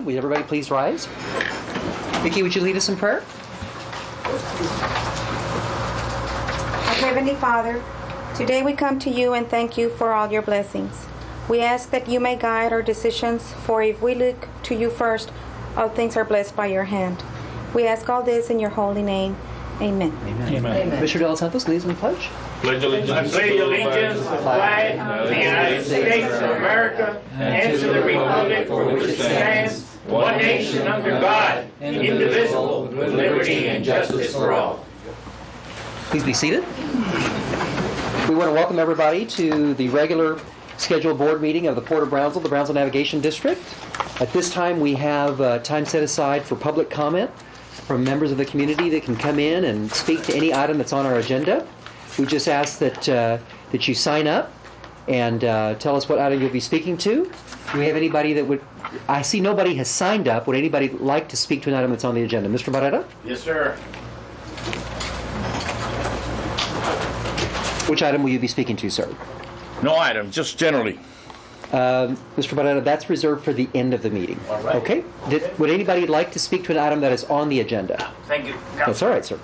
Will everybody please rise? Vicki, would you lead us in prayer? Our Heavenly Father, today we come to you and thank you for all your blessings. We ask that you may guide our decisions, for if we look to you first, all things are blessed by your hand. We ask all this in your holy name. Amen. Amen. Amen. Commissioner De Los Santos, lead us in the pledge. Pledge allegiance to the flag of the United States of America and to the republic for which it stands, one nation under God, indivisible, with liberty and justice for all. Please be seated. We want to welcome everybody to the regular scheduled board meeting of the Port of Brownsville, the Brownsville Navigation District. At this time, we have time set aside for public comment from members of the community that can come in and speak to any item that's on our agenda. We just ask that you sign up and tell us what item you'll be speaking to. Do we have anybody that would... I see nobody has signed up. Would anybody like to speak to an item that's on the agenda? Mr. Barrera? Yes, sir. Which item will you be speaking to, sir? No item, just generally. Mr. Barrera, that's reserved for the end of the meeting. All right. Okay? Would anybody like to speak to an item that is on the agenda? Thank you. That's all right, sir.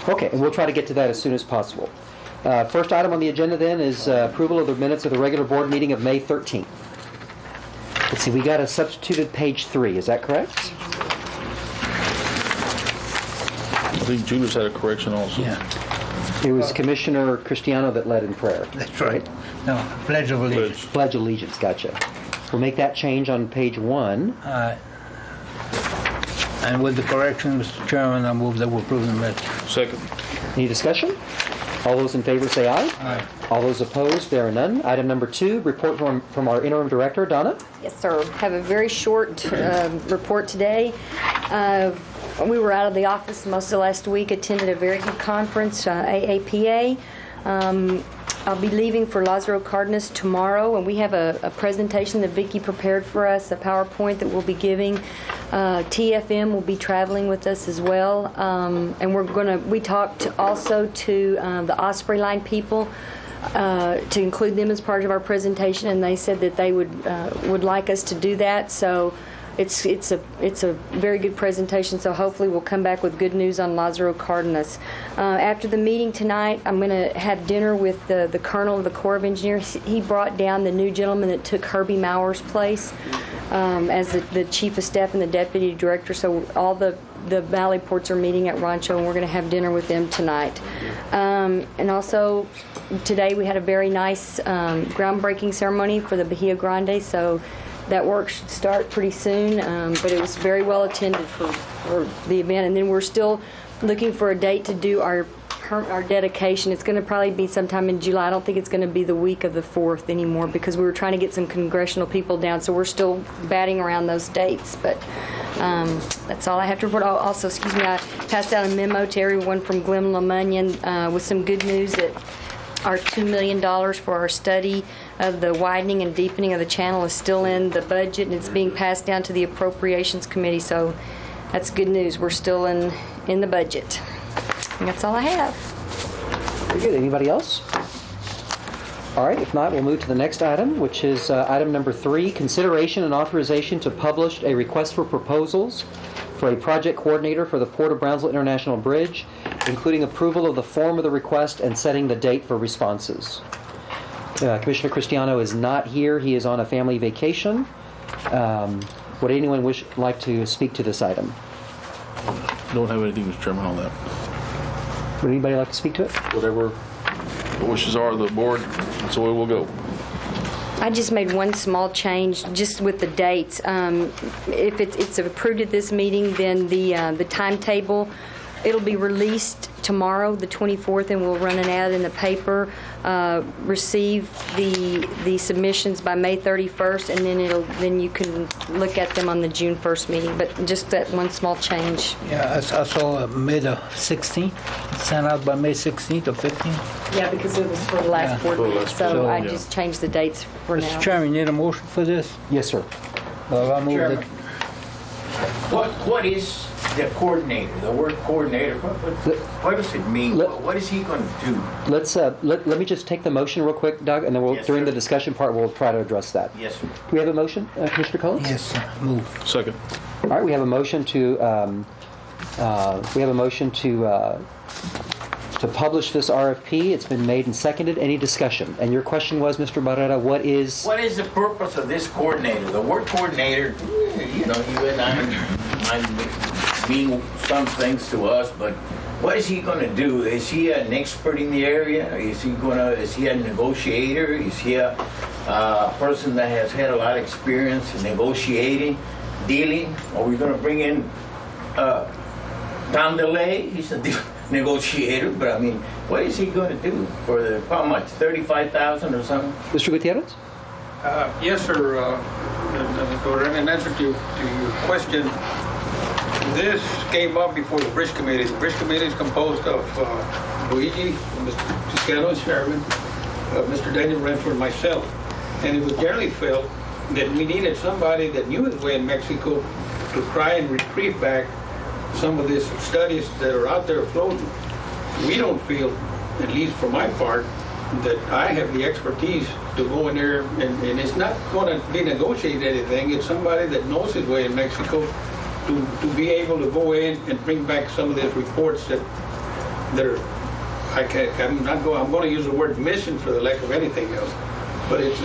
Okay, and we'll try to get to that as soon as possible. First item on the agenda then is approval of the minutes of the regular board meeting of May 13th. Let's see, we got a substituted page 3, is that correct? I think Julius had a correction also. Yeah, It was Commissioner Cristiano that led in prayer. that's right. No, Pledge of Allegiance. Pledge allegiance, gotcha. We'll make that change on page 1. And with the correction, Mr. Chairman, I move that we approve the minutes. Second. Any discussion? All those in favor say aye. Aye. All those opposed, there are none. Item number 2, report from our interim director, Donna. Yes, sir. Have a very short report today. We were out of the office most of last week, attended a very good conference, AAPA. I'll be leaving for Lázaro Cárdenas tomorrow, and we have a presentation that Vicki prepared for us, a PowerPoint that we'll be giving. TFM will be traveling with us as well, and we talked also to the Osprey Line people to include them as part of our presentation, and they said that they would like us to do that. So it's a very good presentation, so hopefully we'll come back with good news on Lázaro Cárdenas. After the meeting tonight, I'm going to have dinner with the Colonel of the Corps of Engineers. He brought down the new gentleman that took Herbie Mauer's place as the Chief of Staff and the Deputy Director, so all the Valley Ports are meeting at Rancho, and we're going to have dinner with them tonight. And also, today we had a very nice groundbreaking ceremony for the Bahia Grande, so that work should start pretty soon, but it was very well attended for the event. And then we're still looking for a date to do our dedication. It's going to probably be sometime in July. I don't think it's going to be the week of the 4th anymore, because we were trying to get some congressional people down, so we're still batting around those dates. But that's all I have to report. Also, excuse me, I passed out a memo to everyone from Glen Lemunyon with some good news that our $2 million for our study of the widening and deepening of the channel is still in the budget, and it's being passed down to the Appropriations Committee, so that's good news. We're still in the budget. And that's all I have. Very good. Anybody else? All right, if not, we'll move to the next item, which is item number 3, consideration and authorization to publish a request for proposals for a project coordinator for the Port of Brownsville International Bridge, including approval of the form of the request and setting the date for responses. Commissioner Cristiano is not here. He is on a family vacation. Would anyone like to speak to this item? Don't have anything, Mr. Chairman, on that. Would anybody like to speak to it? Whatever the wishes are of the board, that's the way we'll go. I just made one small change, just with the dates. If it's approved at this meeting, then the timetable, it'll be released tomorrow, the 24th, and we'll run an ad in the paper. Receive the submissions by May 31st, and then you can look at them on the June 1st meeting. But just that one small change. Yeah, I saw May the 16th, sent out by May 16th or 15th. Yeah, because it was for the last board meeting, so I just changed the dates for now. Mr. Chairman, you need a motion for this? Yes, sir. Well, I move that What is the coordinator, the word coordinator? What does it mean? What is he going to do? Let me just take the motion real quick, Doug, and then Yes, during sir. the discussion part, we'll try to address that. Yes, sir. Do we have a motion, Commissioner Collins? Yes, sir. Move. Second. All right, we have a motion to publish this RFP. It's been made and seconded. Any discussion? And your question was, Mr. Barrera, what is the purpose of this coordinator? The word coordinator, you and I might mean some things to us, but what is he going to do? Is he an expert in the area? Is he a negotiator? Is he a person that has had a lot of experience in negotiating, dealing? Are we going to bring in Tom DeLay? He's a negotiator, but I mean, what is he going to do for how much? $35,000 or something? Mr. Gutierrez? Yes, sir. In answer to your question, this came up before the Bridge Committee. The Bridge Committee is composed of Luigi, Mr. Tiscano, Chairman, Mr. Daniel Renfro, and myself. And it was generally felt that we needed somebody that knew his way in Mexico to try and retrieve back some of these studies that are out there floating. We don't feel, at least for my part, that I have the expertise to go in there, and it's not going to be negotiating anything. It's somebody that knows his way in Mexico to be able to go in and bring back some of these reports that are, I'm going to use the word mission for the lack of anything else, but it's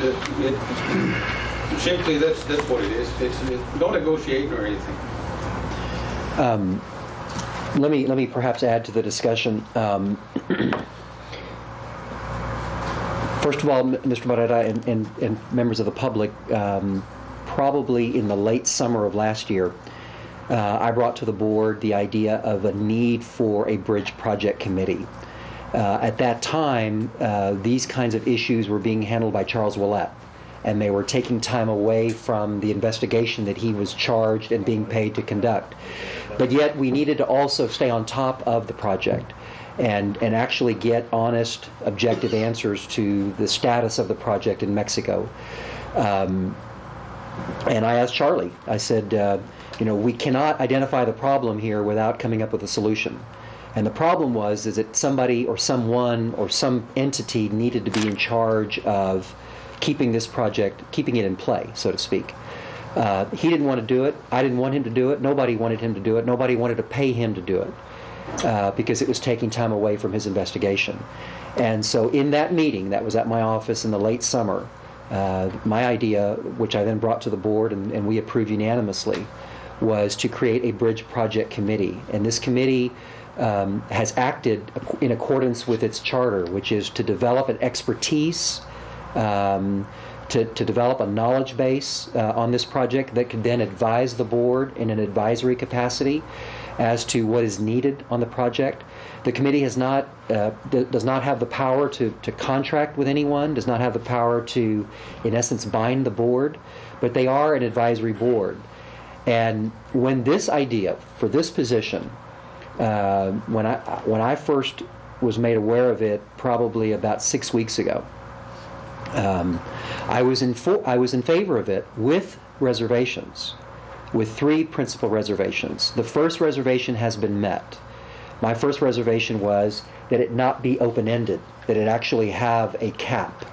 simply that's what it is. It's no negotiating or anything. Let me perhaps add to the discussion. First of all, Mr. Barrera and members of the public, probably in the late summer of last year, I brought to the board the idea of a need for a bridge project committee. At that time, these kinds of issues were being handled by Charles Willett, and they were taking time away from the investigation that he was charged and being paid to conduct. But yet we needed to also stay on top of the project and actually get honest, objective answers to the status of the project in Mexico. And I asked Charlie, I said, we cannot identify the problem here without coming up with a solution. And the problem is that somebody or someone or some entity needed to be in charge of keeping this project, keeping it in play, so to speak. He didn't want to do it. I didn't want him to do it. Nobody wanted him to do it. Nobody wanted to pay him to do it because it was taking time away from his investigation. And so in that meeting that was at my office in the late summer, my idea, which I then brought to the board and we approved unanimously, was to create a bridge project committee. And this committee has acted in accordance with its charter, which is to develop an expertise, to develop a knowledge base on this project that could then advise the board in an advisory capacity as to what is needed on the project. The committee does not have the power to contract with anyone, does not have the power to, in essence, bind the board, but they are an advisory board. And when this idea for this position, when I first was made aware of it, probably about 6 weeks ago, I was in favor of it with reservations, with 3 principal reservations. The first reservation has been met. My first reservation was that it not be open-ended, that it actually have a cap,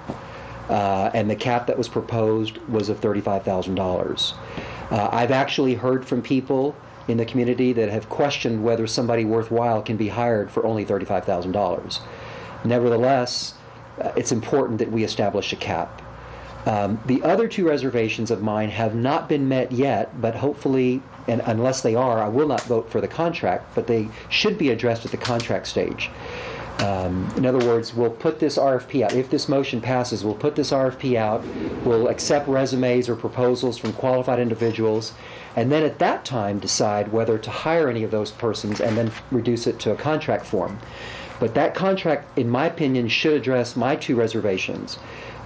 and the cap that was proposed was of $35,000. I've actually heard from people in the community that have questioned whether somebody worthwhile can be hired for only $35,000. Nevertheless, it's important that we establish a cap. The other 2 reservations of mine have not been met yet, but hopefully, and unless they are, I will not vote for the contract, but they should be addressed at the contract stage. In other words, we'll put this RFP out. If this motion passes, we'll put this RFP out, we'll accept resumes or proposals from qualified individuals, and then at that time decide whether to hire any of those persons and then reduce it to a contract form. But that contract, in my opinion, should address my 2 reservations,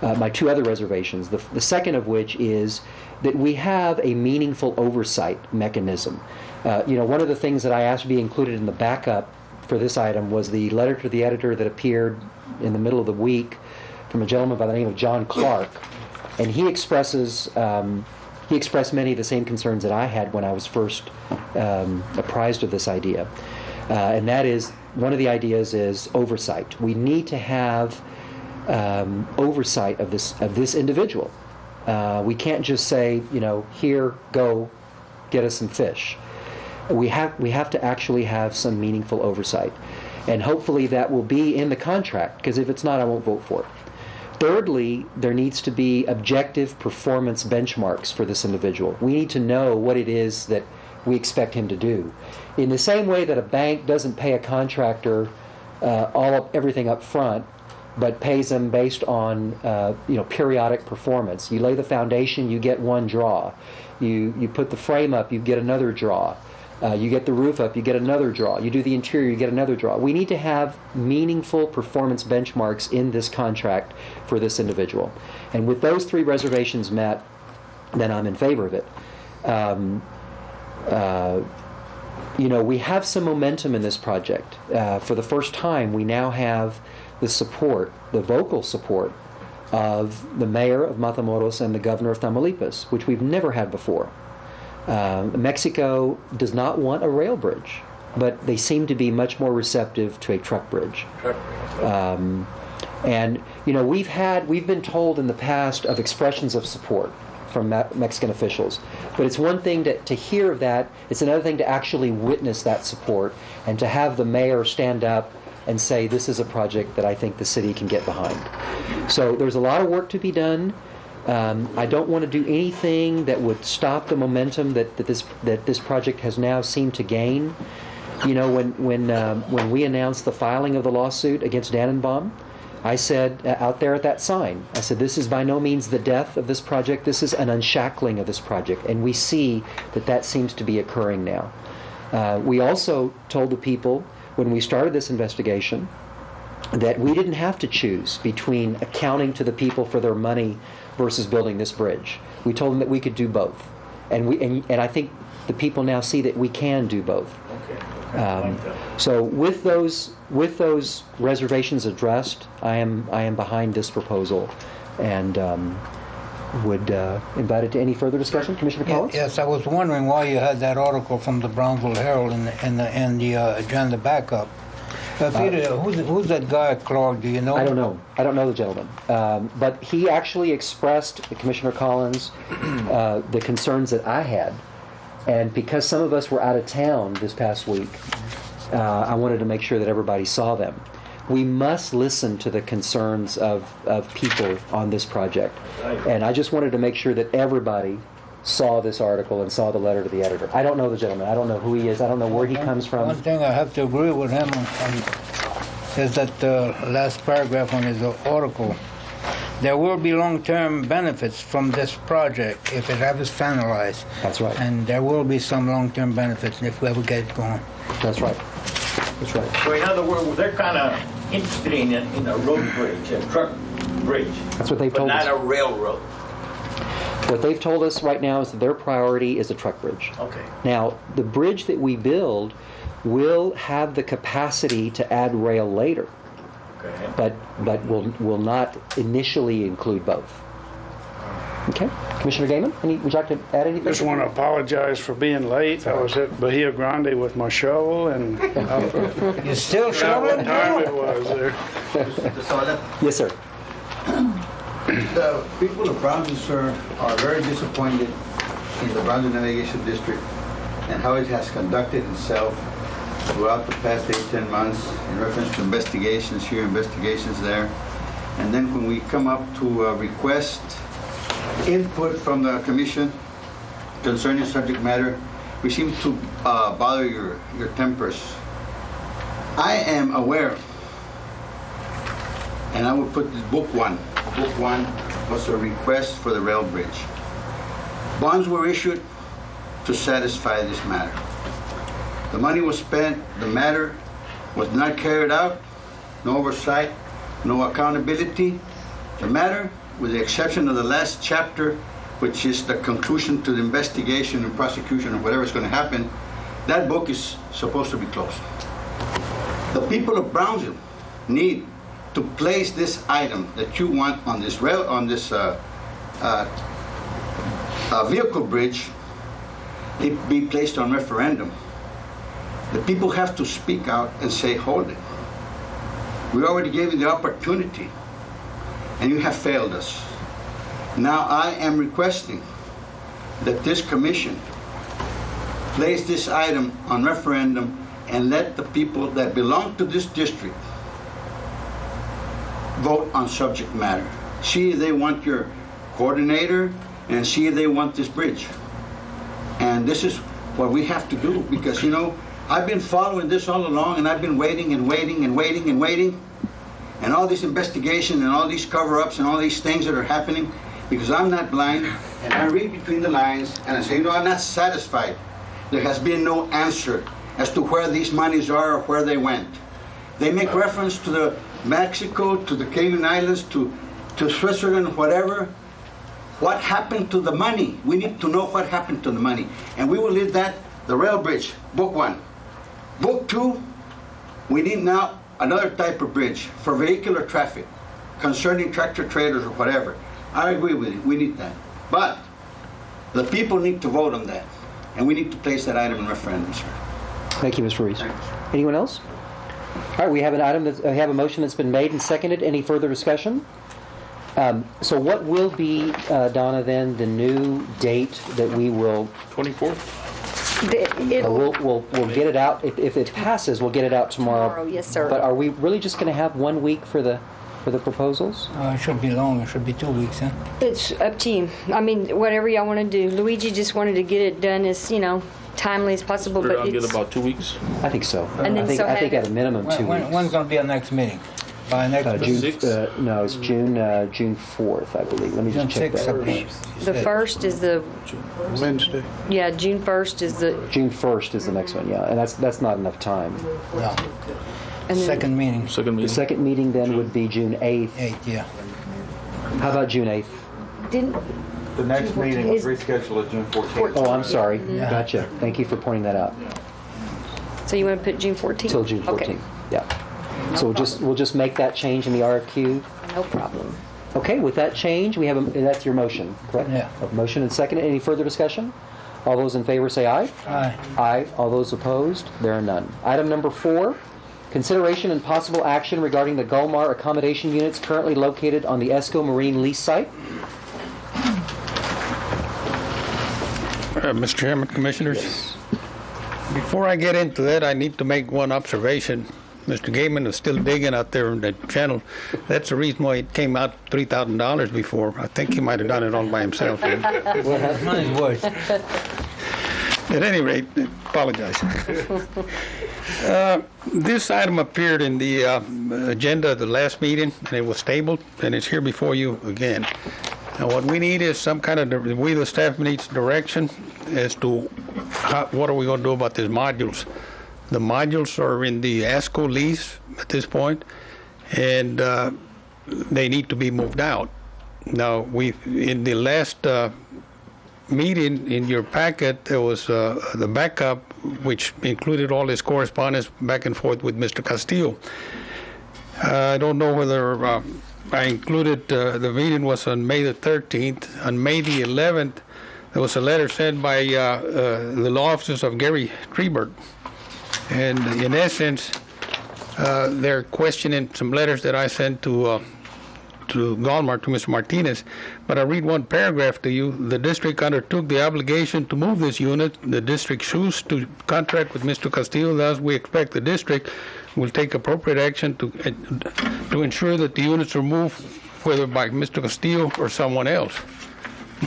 my 2 other reservations. The second of which is that we have a meaningful oversight mechanism. One of the things that I asked to be included in the backup for this item was the letter to the editor that appeared in the middle of the week from a gentleman by the name of John Clark, and he expresses he expressed many of the same concerns that I had when I was first apprised of this idea. And that is, one of the ideas is oversight. We need to have oversight of this individual. We can't just say, here, go, get us some fish. We have to actually have some meaningful oversight. And hopefully that will be in the contract, because if it's not, I won't vote for it. Thirdly, there needs to be objective performance benchmarks for this individual. We need to know what it is that we expect him to do. In the same way that a bank doesn't pay a contractor everything up front, but pays them based on periodic performance. You lay the foundation, you get one draw. You put the frame up, you get another draw. You get the roof up, you get another draw. You do the interior, you get another draw. We need to have meaningful performance benchmarks in this contract for this individual. And with those three reservations met, then I'm in favor of it. We have some momentum in this project. For the first time, we now have the support, the vocal support, of the mayor of Matamoros and the governor of Tamaulipas, which we've never had before. Mexico does not want a rail bridge, but they seem to be much more receptive to a truck bridge. We've been told in the past of expressions of support from Mexican officials, but it's one thing to hear of that. It's another thing to actually witness that support and to have the mayor stand up and say, this is a project that I think the city can get behind. So there's a lot of work to be done. I don't want to do anything that would stop the momentum that this project has now seemed to gain. When we announced the filing of the lawsuit against Dannenbaum, I said out there at that sign, I said, this is by no means the death of this project. This is an unshackling of this project, and we see that seems to be occurring now. We also told the people when we started this investigation that we didn't have to choose between accounting to the people for their money versus building this bridge. We told them that we could do both, and I think the people now see that we can do both. Okay. So with those reservations addressed, I am behind this proposal, and would invite it to any further discussion. Commissioner Collins? Yes, I was wondering why you had that article from the Brownsville Herald in the agenda backup. Peter, who's that guy, Clark? Do you know? I don't know. I don't know the gentleman. But he actually expressed, Commissioner Collins, the concerns that I had. And because some of us were out of town this past week, I wanted to make sure that everybody saw them. We must listen to the concerns of people on this project. And I just wanted to make sure that everybody saw this article and saw the letter to the editor. I don't know the gentleman. I don't know who he is. I don't know where he comes from. One thing I have to agree with him on is that the last paragraph on his article, there will be long-term benefits from this project if it ever is finalized. That's right. And there will be some long-term benefits if we ever get it going. That's right. That's right. So in other words, they're kind of interested in a road bridge, a truck bridge. That's what they've told us. But not a railroad. What they've told us right now is that their priority is a truck bridge. Okay. Now, the bridge that we build will have the capacity to add rail later, Okay. but will not initially include both. Okay. Commissioner Gaiman, would you like to add anything? Just want to apologize for being late. I was at Bahia Grande with my shovel, and You still what shoveling? time it was there. Yes, sir. The people of Brownsville, sir, are very disappointed in the Brownsville Navigation District and how it has conducted itself throughout the past 8-10 months in reference to investigations here, investigations there. And then when we come up to request input from the commission concerning subject matter, we seem to bother your tempers. I am aware, and I will put this book one. Book one was a request for the rail bridge. Bonds were issued to satisfy this matter. The money was spent, the matter was not carried out, no oversight, no accountability. The matter, with the exception of the last chapter, which is the conclusion to the investigation and prosecution of whatever is going to happen, that book is supposed to be closed. The people of Brownsville need to place this item that you want on this rail, on this a vehicle bridge, it be placed on referendum. The people have to speak out and say, hold it. We already gave you the opportunity, and you have failed us. Now I am requesting that this commission place this item on referendum and let the people that belong to this district vote on subject matter. See if they want your coordinator, and see if they want this bridge. And this is what we have to do, because, you know, I've been following this all along, and I've been waiting and waiting and waiting and waiting, and all this investigation and all these cover-ups and all these things that are happening, because I'm not blind, and I read between the lines, and I say, you know, I'm not satisfied. There has been no answer as to where these monies are or where they went. They make reference to the Mexico, to the Cayman Islands, to Switzerland, whatever. What happened to the money? We need to know what happened to the money. And we will leave that, the rail bridge, book 1. Book 2, we need now another type of bridge for vehicular traffic concerning tractor trailers or whatever. I agree with you, we need that. But the people need to vote on that. And we need to place that item in referendum, sir. Thank you, Mr. Ruiz. Anyone else? All right, we have an item that have a motion that's been made and seconded. Any further discussion? So what will be, Donna, then the new date that we will? 24th? We'll get it out. If it passes, we'll get it out tomorrow. Yes, sir. But are we really just going to have 1 week for the proposals? It should be long. It should be 2 weeks, huh? It's up to you. I mean, whatever y'all want to do. Luigi just wanted to get it done as, you know, timely as possible. But But I'll get it's, about 2 weeks. I think so. And then I think so have at a minimum 2 weeks. When's going to be our next meeting? By next June, week? no, it's June 4th, I believe. Let me just check that. the first is the Wednesday. yeah, June 1st is the June 1st is the next one, yeah, and that's not enough time. No. and then, Second meeting. Second The meeting. second meeting then would be June 8th. 8, yeah. How about June 8th? didn't The next meeting was Is- rescheduled at June 14th. Oh, I'm sorry. Gotcha. Thank you for pointing that out. so you want to put June 14th? Till June 14th. Okay. Yeah. So we'll just make that change in the RFQ. No problem. Okay, with that change, we have that's your motion, correct? Yeah. A motion and second. Any further discussion? All those in favor say aye. Aye. Aye. All those opposed? There are none. Item number 4, consideration and possible action regarding the Gulmar accommodation units currently located on the ESCO Marine lease site. Mr. Chairman, Commissioners, before I get into that, I need to make one observation. Mr. Gaiman is still digging out there in the channel. That's the reason why it came out $3,000 before. I think he might have done it all by himself. Money's worth. At any rate, apologize. This item appeared in the agenda of the last meeting, and it was tabled, and it's here before you again. Now, what we need is some kind of, we the staff needs direction as to what are we going to do about these modules. The modules are in the ASCO lease at this point, and they need to be moved out. Now, in the last meeting in your packet, there was the backup, which included all this correspondence back and forth with Mr. Castillo. I don't know whether I included, the meeting was on May the 13th. On May the 11th, there was a letter sent by the law offices of Gary Trebert. And in essence, they're questioning some letters that I sent to Gulmar, to Mr. Martinez. But I'll read one paragraph to you. The district undertook the obligation to move this unit. The district chose to contract with Mr. Castillo. Thus, we expect the district will take appropriate action to ensure that the units are moved, whether by Mr. Castillo or someone else.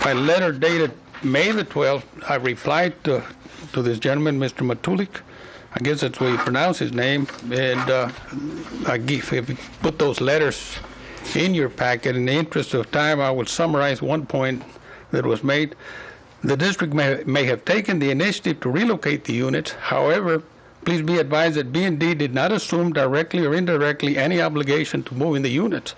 My letter dated May the 12th, I replied to this gentleman, Mr. Matulik. I guess that's the way you pronounce his name. And if you put those letters in your packet, in the interest of time, I will summarize one point that was made. The district may have taken the initiative to relocate the units. However, please be advised that BND did not assume directly or indirectly any obligation to moving the units.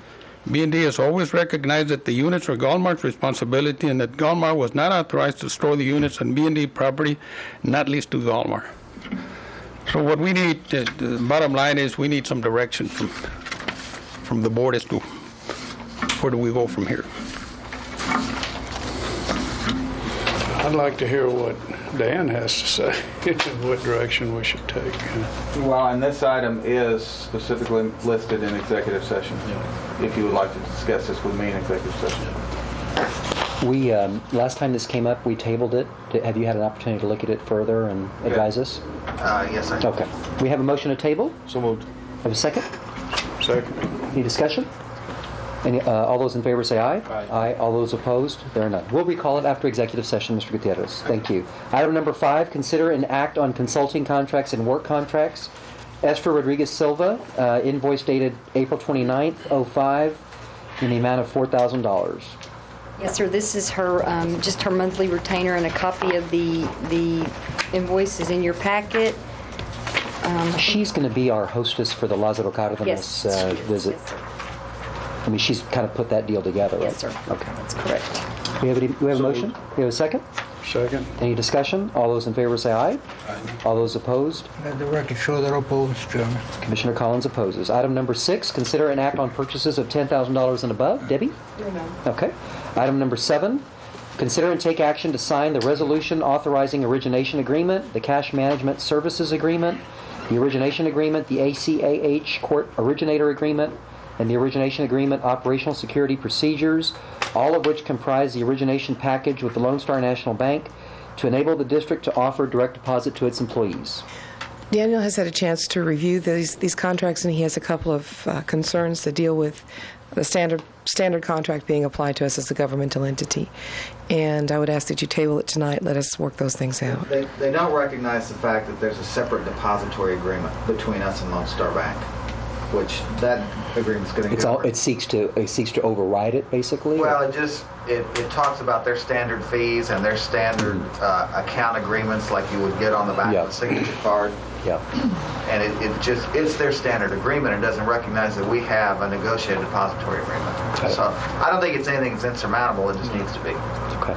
BND has always recognized that the units are Gulmar's responsibility and that Gulmar was not authorized to store the units on BND property, not leased to Gulmar. So what we need, the bottom line is we need some direction from the board as to where do we go from here. I'd like to hear what Dan has to say, what direction we should take. Well, and this item is specifically listed in executive session. If you would like to discuss this with me in executive session. We, last time this came up, we tabled it. Have you had an opportunity to look at it further and advise us? Yes, I Okay. We have a motion to table. So moved. Have a second? Second. Any discussion? All those in favor say aye. Aye. Aye. All those opposed? There are none. We'll recall it after executive session, Mr. Gutierrez. Thank you. Item number 5, consider and act on consulting contracts and work contracts. Esther Rodriguez Silva, invoice dated April 29th, 05, in the amount of $4,000. Yes, sir. This is her, just her monthly retainer, and a copy of the invoice is in your packet. She's going to be our hostess for the Lázaro Cárdenas visit. Yes, sir. I mean, she's kind of put that deal together, right? Yes, sir. Okay. That's correct. We have a motion? We have a second? Second. Any discussion? All those in favor say aye. Aye. All those opposed? Let the record show that opposed, Chairman. Commissioner Collins opposes. Item number 6, consider and act on purchases of $10,000 and above. Debbie? No. Okay. Item number 7, consider and take action to sign the resolution authorizing origination agreement, the cash management services agreement, the origination agreement, the ACAH court originator agreement, and the origination agreement operational security procedures, all of which comprise the origination package with the Lone Star National Bank to enable the district to offer direct deposit to its employees. Daniel has had a chance to review these contracts, and he has a couple of concerns to deal with the standard contract being applied to us as a governmental entity. And I would ask that you table it tonight. Let us work those things out. They don't recognize the fact that there's a separate depository agreement between us and Lone Star Bank, which that agreement's going to It's all. It seeks to override it, basically. Well, it talks about their standard fees and their standard account agreements like you would get on the back of a signature card. Yeah. And it's their standard agreement. It doesn't recognize that we have a negotiated depository agreement. So I don't think it's anything that's insurmountable. It just needs to be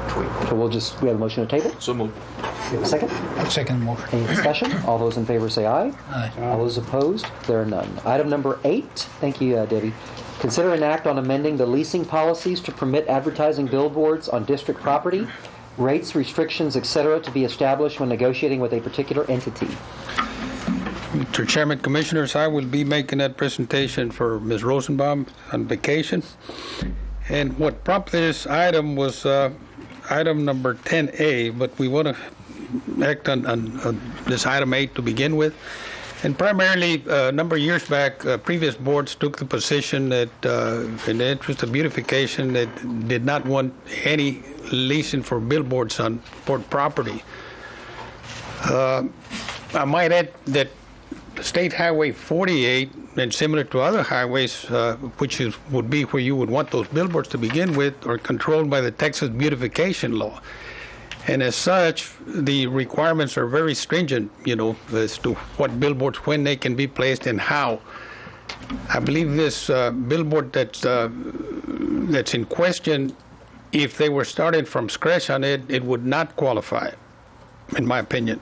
tweaked. So we have a motion to table? So moved. We have a second? I'll second motion. Any discussion? All those in favor say aye. Aye. All those opposed? There are none. Item number 8. Thank you, Debbie. Consider an act on amending the leasing policies to permit advertising billboards on district property, rates, restrictions, etc., to be established when negotiating with a particular entity. Mr. Chairman, Commissioners, I will be making that presentation for Ms. Rosenbaum on vacation. And what prompted this item was item number 10A, but we want to act on this item 8 to begin with. And primarily, a number of years back, previous boards took the position that, in the interest of beautification, that did not want any leasing for billboards on port property. I might add that State Highway 48, and similar to other highways, would be where you would want those billboards to begin with, are controlled by the Texas beautification law. And as such, the requirements are very stringent, as to what billboards, when they can be placed and how. I believe this billboard that's in question, if they were started from scratch on it, it would not qualify, in my opinion.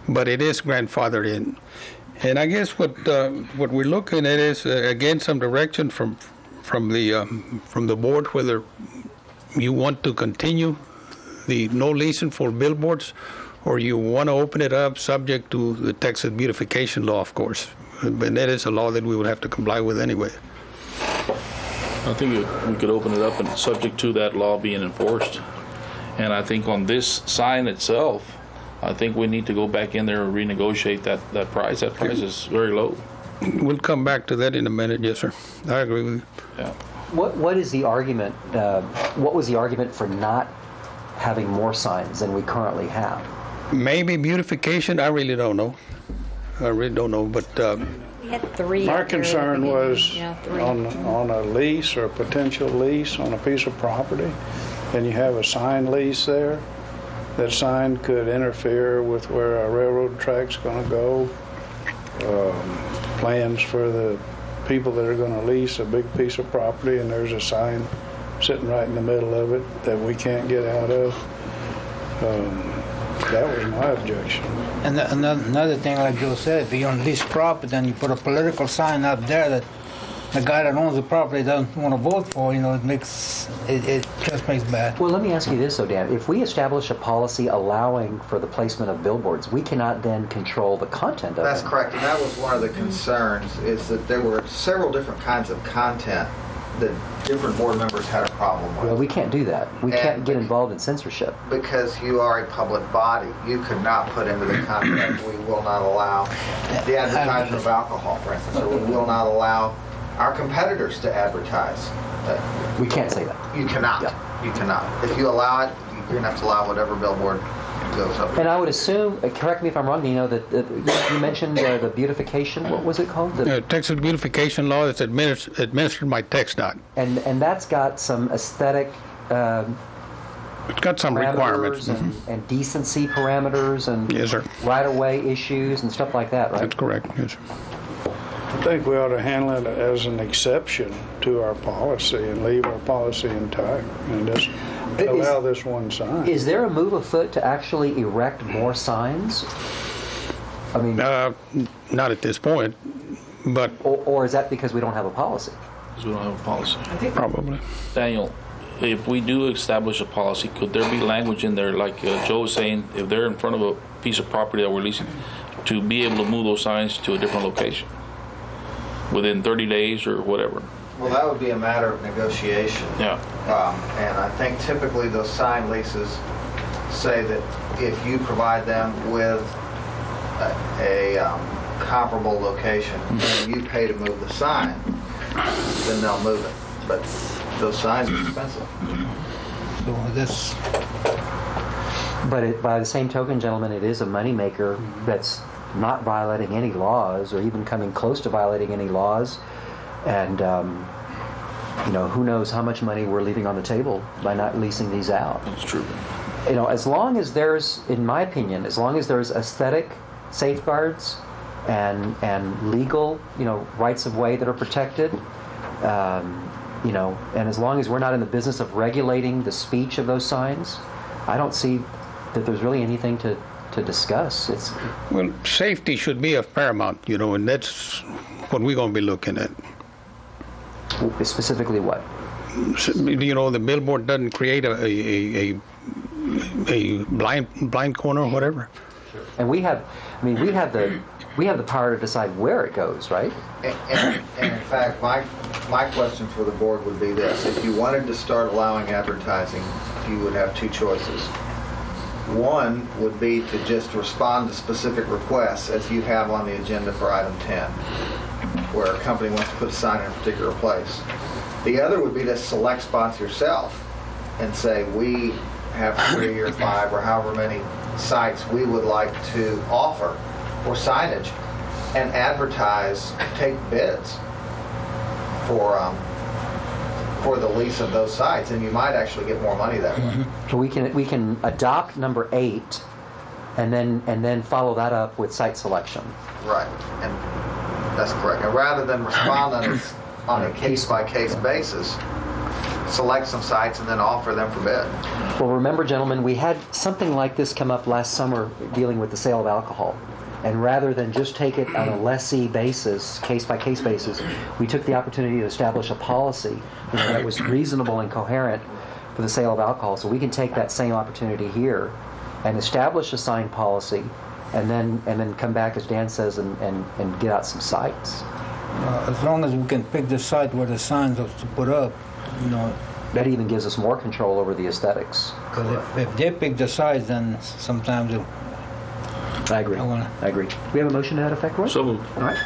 But it is grandfathered in. And I guess what we're looking at is, again, some direction from the board, whether you want to continue the no leasing for billboards, or you want to open it up subject to the Texas beautification law, of course. But that is a law that we would have to comply with anyway. I think we could open it up and subject to that law being enforced. And I think on this sign itself, I think we need to go back in there and renegotiate that price. That price is very low. We'll come back to that in a minute, yes, sir. I agree with you. Yeah. What is the argument? What was the argument for not having more signs than we currently have? Maybe beautification. I really don't know. But We had 3. My concern was 3. on a lease or potential lease on a piece of property, and you have a sign lease there. That sign could interfere with where a railroad track's going to go. Plans for the people that are going to lease a big piece of property, and there's a sign sitting right in the middle of it that we can't get out of. That was my objection. And another thing, like Joe said, if you on lease property, then you put a political sign up there that the guy that owns the property doesn't want to vote for, it just makes bad. Well, let me ask you this, though, Dan. If we establish a policy allowing for the placement of billboards, we cannot then control the content of That's them. correct, and that was one of the concerns, is that there were several different kinds of content that different board members had a problem with. Well, we can't do that. We can't get involved in censorship. Because you are a public body, you could not put into the contract, we will not allow the advertisement of alcohol, for instance, or we will not allow our competitors to advertise. We can't say that. You cannot. Yeah. You cannot. If you allow it, you're going to have to allow whatever billboard goes up. And I would assume, correct me if I'm wrong, Nino, that you mentioned the beautification. What was it called? Texas beautification law is administered by TxDOT. And that's got some aesthetic It's got some requirements. and decency parameters and Yes, sir. right-of-way issues and stuff like that, right? That's correct. Yes, sir. I think we ought to handle it as an exception to our policy and leave our policy intact and just allow this one sign. Is there a move afoot to actually erect more signs? I mean, Not at this point, but or is that because we don't have a policy? Because we don't have a policy. probably. Daniel, if we do establish a policy, could there be language in there, like Joe was saying, if they're in front of a piece of property that we're leasing, to be able to move those signs to a different location within 30 days or whatever? Well, that would be a matter of negotiation. Yeah. And I think typically those sign leases say that if you provide them with a comparable location and you pay to move the sign, then they'll move it. But those signs are expensive. So this, But by the same token, gentlemen, it is a moneymaker that's not violating any laws or even coming close to violating any laws. And, who knows how much money we're leaving on the table by not leasing these out. That's true. As long as there's, in my opinion, as long as there's aesthetic safeguards and legal, rights of way that are protected, and as long as we're not in the business of regulating the speech of those signs, I don't see that there's really anything to discuss. Well, safety should be of paramount, and that's what we're going to be looking at. Specifically what? The billboard doesn't create a blind corner or whatever. And we have the power to decide where it goes, right? And in fact, my question for the board would be this. If you wanted to start allowing advertising, you would have two choices. One would be to just respond to specific requests as you have on the agenda for item 10, where a company wants to put a sign in a particular place. The other would be to select spots yourself and say, we have 3 or 5 or however many sites we would like to offer for signage and advertise, take bids for the lease of those sites, and you might actually get more money that way. So we can adopt number 8 and then follow that up with site selection. Right, and that's correct. And rather than respond on a case-by-case basis, select some sites and then offer them for bid. Well, remember, gentlemen, we had something like this come up last summer dealing with the sale of alcohol. And rather than just take it on a lessee basis, case-by-case basis, we took the opportunity to establish a policy that was reasonable and coherent for the sale of alcohol. So we can take that same opportunity here and establish a sign policy and then come back, as Dan says, and get out some sites. as long as we can pick the site where the signs are to put up, That even gives us more control over the aesthetics. Because if they pick the size, then sometimes I agree. I agree. We have a motion to that effect, Roy? So moved. All right.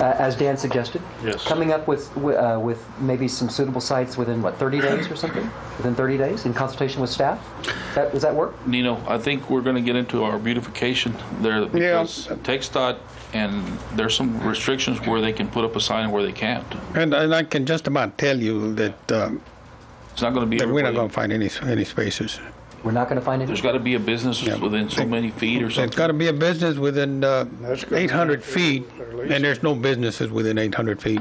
As Dan suggested. Yes. Coming up with maybe some suitable sites within, 30 days or something? Within 30 days in consultation with staff? Does that work? Nino, I think we're going to get into our beautification there because TxDOT, and there's some restrictions where they can put up a sign and where they can't. And I can just about tell you that It's not going to be that we're not everybody. going to find any spaces. We're not going to find any? There's got to be a business within so many feet or something. There's got to be a business within 800 feet, and there's no businesses within 800 feet.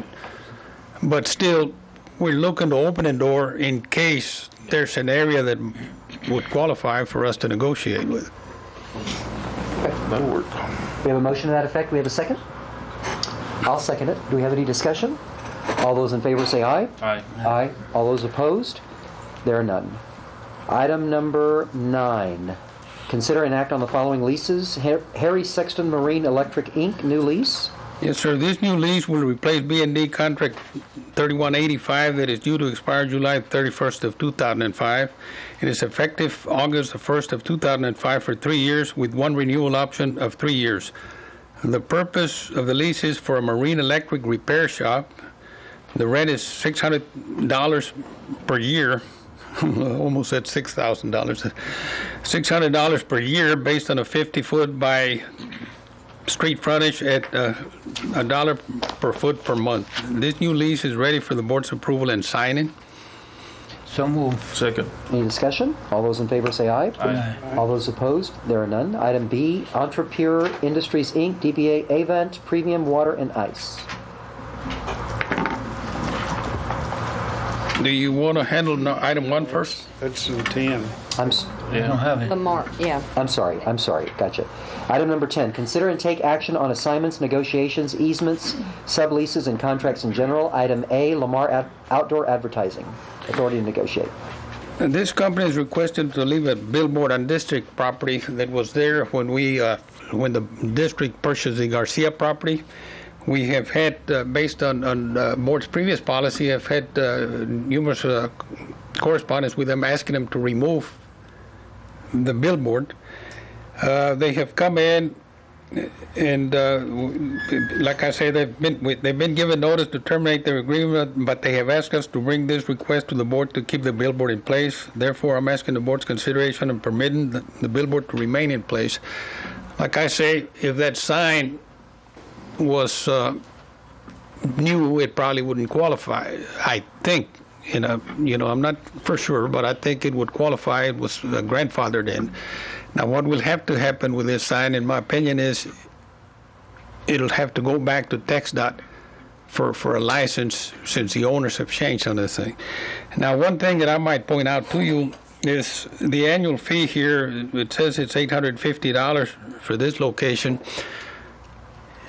But still, we're looking to open a door in case there's an area that would qualify for us to negotiate with. Okay. That'll work. We have a motion to that effect. We have a second? I'll second it. Do we have any discussion? All those in favor say aye. Aye. Aye. All those opposed? There are none. Item number 9. Consider and act on the following leases. Harry Sexton Marine Electric, Inc., new lease. Yes, sir. This new lease will replace BND contract 3185 that is due to expire July 31st of 2005. It is effective August the 1st of 2005 for 3 years with one renewal option of 3 years. The purpose of the lease is for a marine electric repair shop. The rent is $600 per year. Almost at $6,000. $600 per year based on a 50-foot by street frontage at $1 per foot per month. This new lease is ready for the board's approval and signing. So moved. Second. Any discussion? All those in favor say aye. Aye. All those opposed? There are none. Item B, Entrepure Industries, Inc., DBA Avant Premium Water and Ice. Do you want to handle item 1 first? That's in 10. I'm I don't have it. Lamar, yeah. sorry. Gotcha. Item number 10, consider and take action on assignments, negotiations, easements, subleases, and contracts in general. Item A, Lamar Outdoor Advertising, authority to negotiate. And this company is requested to leave a billboard on district property that was there when when the district purchased the Garcia property. We have had, based on board's previous policy, have had numerous correspondence with them asking them to remove the billboard. They have come in, and like I say, they've been given notice to terminate their agreement, but they have asked us to bring this request to the board to keep the billboard in place. Therefore, I'm asking the board's consideration and permitting the billboard to remain in place. Like I say, if that sign was new, it probably wouldn't qualify. I think, I'm not for sure, but I think it would qualify. It was grandfathered in. Now, what will have to happen with this sign, in my opinion, is it'll have to go back to TxDOT for a license, since the owners have changed on this thing. Now, one thing that I might point out to you is the annual fee here. It says it's $850 for this location.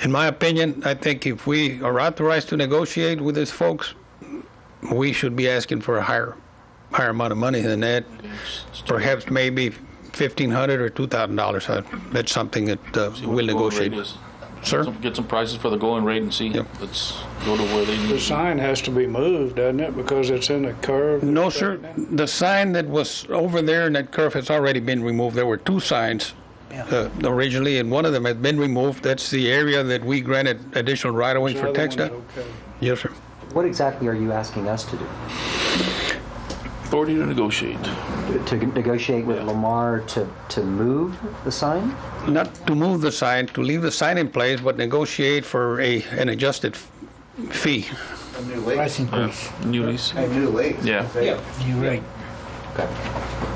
In my opinion, I think if we are authorized to negotiate with these folks, we should be asking for a higher amount of money than that. Perhaps maybe $1,500 or $2,000. That's something that we'll negotiate. Sir? Get some prices for the going rate and see. Yep. Let's go to where they need. The sign has to be moved, doesn't it? Because it's in a curve. No, sir. The sign that was over there in that curve has already been removed. There were 2 signs originally, and one of them has been removed. That's the area that we granted additional right-of-way for TxDOT. Okay. Yes, sir. What exactly are you asking us to do? Authority to negotiate. To negotiate with Lamar to move the sign? Not to move the sign, to leave the sign in place, but negotiate for an adjusted fee. A new Price lease. increase. New lease. A new lease. Yeah. You're right. Okay.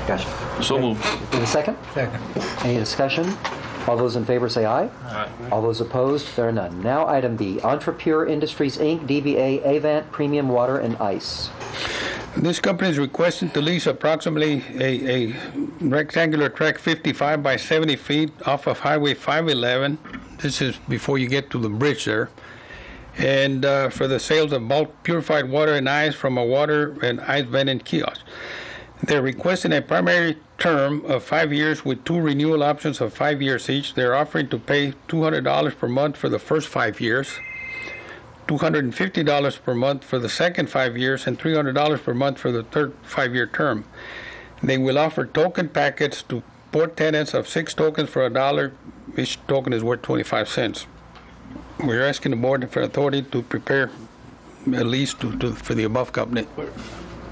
Gotcha. So moved. In a second? Second. Any discussion? All those in favor say aye. Aye. All those opposed? There are none. Now, item B, Entrepure Industries, Inc., DBA Avant Premium Water and Ice. This company is requesting to lease approximately a rectangular tract 55 by 70 feet off of Highway 511. This is before you get to the bridge there. And for the sales of bulk purified water and ice from a water and ice vending kiosk. They're requesting a primary term of 5 years with 2 renewal options of 5 years each. They're offering to pay $200 per month for the first 5 years, $250 per month for the second 5 years, and $300 per month for the third 5-year term. They will offer token packets to port tenants of 6 tokens for $1. Each token is worth 25 cents. We're asking the board for authority to prepare a lease for the above company.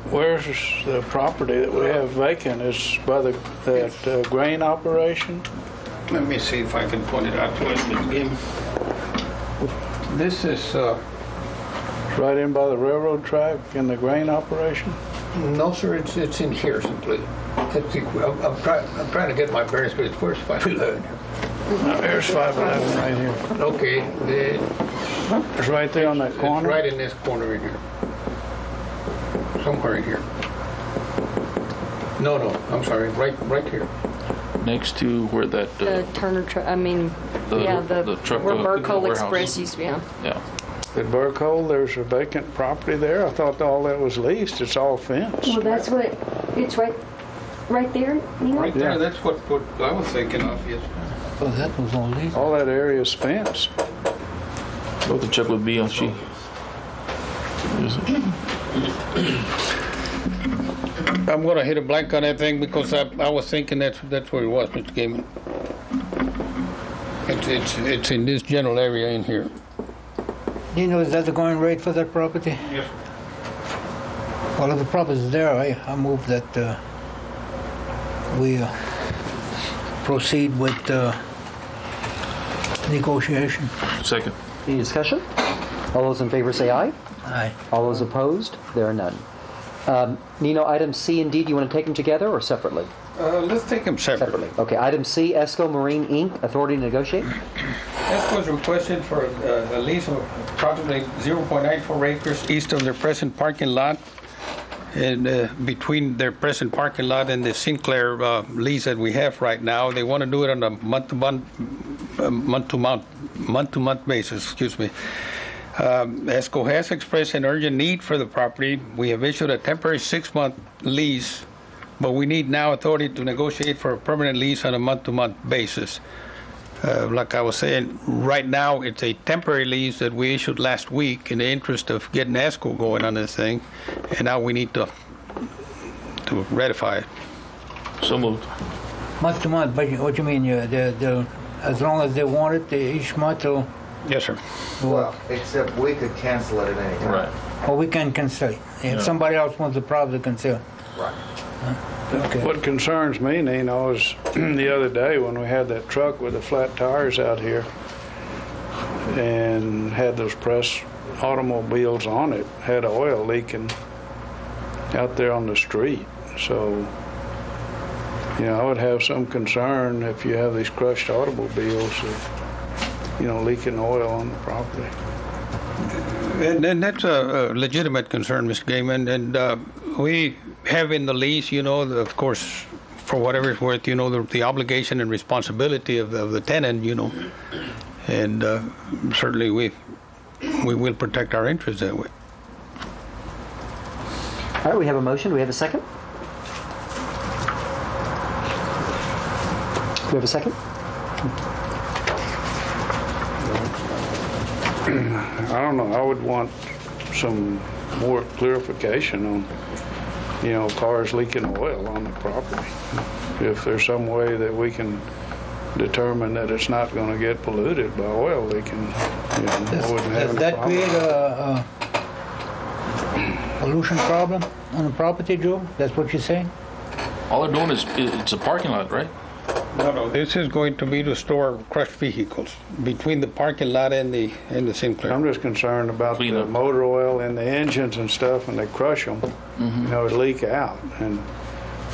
Where's the property that we have vacant? It's by that grain operation? Let me see if I can point it out to you again. This is, Right in by the railroad track in the grain operation? no, sir, it's in here simply. I'm trying to get my bearings, but where's 511? There's 511 right here. Okay, It's right there on that it's corner? right in this corner in here. Somewhere in here. No, I'm sorry, right here. Next to where that. The Turner, the truck where Burkholz warehouse. Express used to be on. Yeah. At Burkhold, there's a vacant property there. I thought all that was leased. It's all fenced. Well, that's what, it's right there, you know? Right there, that's what I was thinking of, yes. Oh, that was on lease. All that area is fenced. We'll have to check with BND. I'm gonna hit a blank on that thing because I was thinking that's where it was, Mr. Gaiman. It's in this general area in here. Nino, is that the going rate for that property? Yes. Well, if the property is there, I move that we proceed with negotiation. Second. Any discussion? All those in favor say aye. Aye. All those opposed? There are none. Nino, items C and D, do you want to take them together or separately? Let's take them separately. Okay, item C, ESCO Marine Inc., authority to negotiate. That was requested for a lease of approximately 0.94 acres East of their present parking lot, and between their present parking lot and the Sinclair lease that we have right now, they want to do it on a month-to-month basis. Excuse me. ESCO has expressed an urgent need for the property. We have issued a temporary 6-month lease, but we need now authority to negotiate for a permanent lease on a month-to-month basis. Like I was saying, right now it's a temporary lease that we issued last week in the interest of getting ESCO going on this thing, and now we need to ratify it. So moved. month to month. But what you mean? As long as they want it, each month will. Yes, sir. Well, except we could cancel it at any time. Right. Or we can cancel. If somebody else wants the property, they can sell. Right. Okay. What concerns me, Nino, is the other day when we had that truck with the flat tires out here and had those press automobiles on it, had oil leaking out there on the street. So, I would have some concern if you have these crushed automobiles of, leaking oil on the property. And that's a legitimate concern, Mr. Gaiman, and we have in the lease, of course, for whatever it's worth, the obligation and responsibility of the tenant, and certainly we will protect our interests that way. All right, we have a motion. Do we have a second? Do we have a second? I don't know. I would want some more clarification on, cars leaking oil on the property. If there's some way that we can determine that it's not going to get polluted by oil leaking, I wouldn't have Does any that problem. create a pollution problem on the property, Joe? That's what you're saying? All they're doing is, it's a parking lot, right? No, this is going to be to store crushed vehicles between the parking lot and the Sinclair. I'm just concerned about Clean the up. motor oil and the engines and stuff, and they crush them, it leak out. And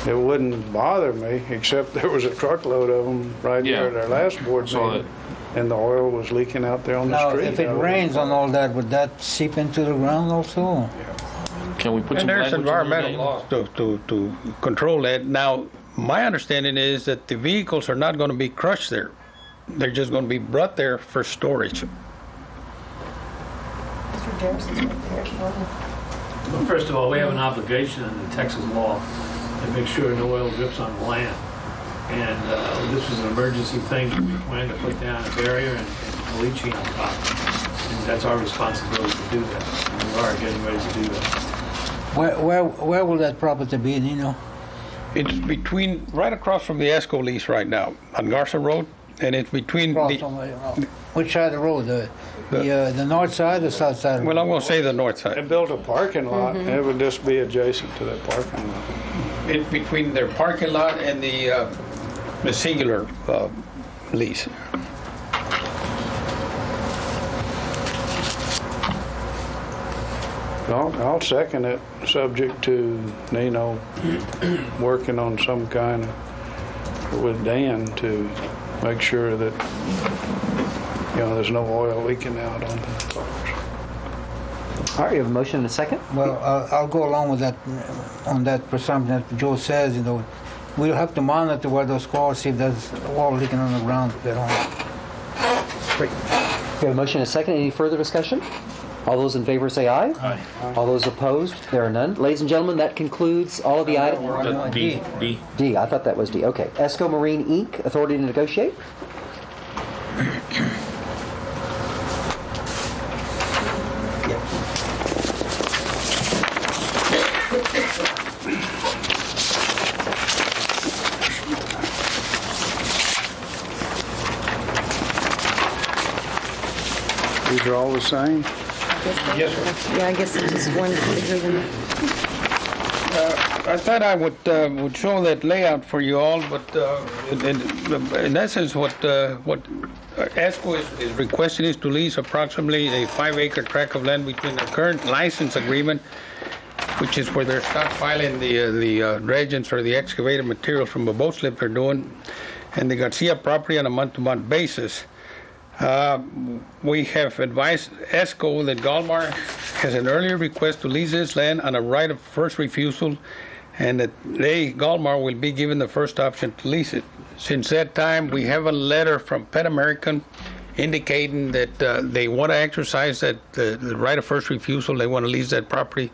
it wouldn't bother me, except there was a truckload of them right Yeah. there at our last board Saw meeting, and the oil was leaking out there on the Now, street. if it rains on all that, would that seep into the ground also? Can we put And some there's language in there, environmental Dave? laws to control that. Now, my understanding is that the vehicles are not going to be crushed there. They're just going to be brought there for storage. Well, first of all, we have an obligation under Texas law to make sure no oil drips on the land. And this was an emergency thing. We planned to put down a barrier and bleaching on top. And that's our responsibility to do that. And we are getting ready to do that. Where will that property be, Nino? It's between, right across from the ESCO lease right now, on Garza Road, and it's between Which side of the road? The north side or the south side? well, I'm going to say the north They side. built a parking lot, and it would just be adjacent to that parking lot. It's between their parking lot and the singular lease. I'll second it, subject to Nino working on some kind of, with Dan to make sure that, there's no oil leaking out on the cars. All right, you have a motion and a second? Well, I'll go along with that, on that presumption that Joe says, we'll have to monitor where those cars, see if there's oil leaking on the ground. Great. We have a motion and a second. Any further discussion? All those in favor say aye. Aye. All those opposed? There are none. Ladies and gentlemen, that concludes all of the items. D. D, I thought that was D. Okay. ESCO Marine Inc., authority to negotiate. These are all the same? Yes, sir. Yeah, I guess it's just one bigger than... I thought I would show that layout for you all, but in essence, what ESCO is requesting is to lease approximately a 5-acre tract of land between the current license agreement, which is where they're stockpiling the dredgings or the excavated material from a boat slip they're doing, and the Garcia property on a month-to-month basis. We have advised ESCO that Galmar has an earlier request to lease this land on a right of first refusal, and that Galmar, will be given the first option to lease it. Since that time, we have a letter from Pan American indicating that they want to exercise that the right of first refusal. They want to lease that property.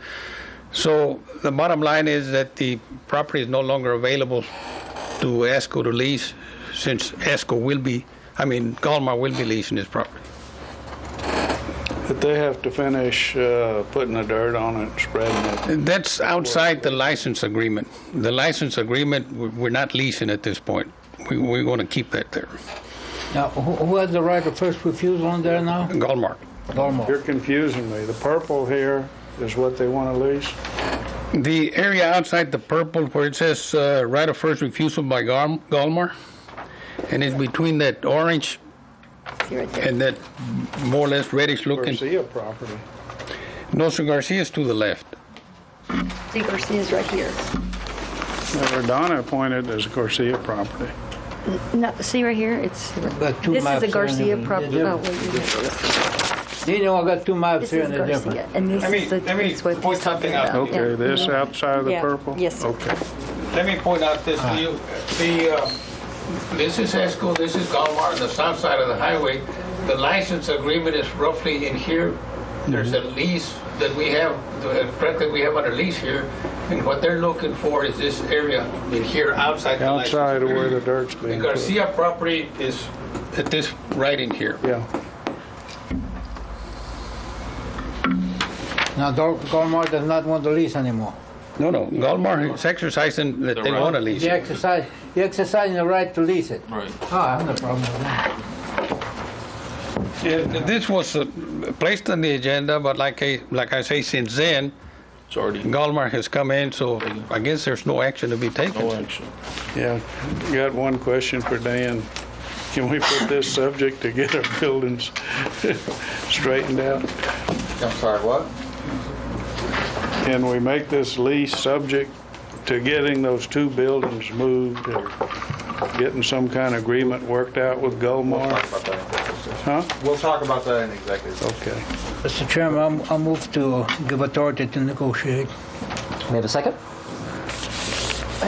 So the bottom line is that the property is no longer available to ESCO to lease, since Galmar will be leasing this property. But they have to finish putting the dirt on it and spreading it. That's outside the license agreement. The license agreement, we're not leasing at this point. We're going to keep that there. Now, who has the right of first refusal on there now? Galmar. Galmar. You're confusing me. The purple here is what they want to lease? The area outside the purple where it says right of first refusal by Galmar, and it's between that orange and that more or less reddish looking. Garcia property. No, so Garcia's to the left. See, Garcia's right here. Verdana appointed as Garcia property. No, see right here? It's Got two this is maps a here Garcia and property. they're Oh, wait, You know, I got two maps this here is and they're different. Garcia, and this is let what me point he's talking something out. about. Okay, Yeah. this outside of the Yeah. purple? Yes, sir. Okay. Let me point out this to you. This is ESCO, this is Galmar, on the south side of the highway. The license agreement is roughly in here. There's a lease that we have, the tract that we have under lease here, and what they're looking for is this area in here outside the license Outside of where the agreement. dirt's The being put. Garcia property is at this right in here. Yeah. Now, Galmar does not want the lease anymore. No, Galmar is exercising that they want to lease You're it. exercising the right to lease it. Right. Oh, I have no problem with that. Yeah, this was placed on the agenda, but like I say, since then, It's already Galmar has come in, so I guess there's no action to be taken. no action. Yeah. Got one question for Dan. Can we put this subject to get our buildings straightened out? I'm sorry, what? Can we make this lease subject to getting those two buildings moved or getting some kind of agreement worked out with Gulmar? Huh? We'll talk about that in executive. Okay. Mr. Chairman, I'll move to give authority to negotiate. May I have a second?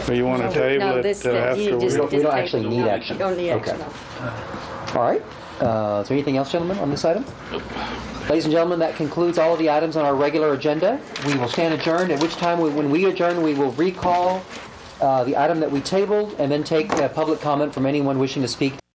So you want to table No, it this, after you just We don't actually table it. need action. You don't need Okay. action, no. All right. Is there anything else, gentlemen, on this item? Ladies and gentlemen, that concludes all of the items on our regular agenda. We will stand adjourned, at which time, when we adjourn, we will recall the item that we tabled and then take public comment from anyone wishing to speak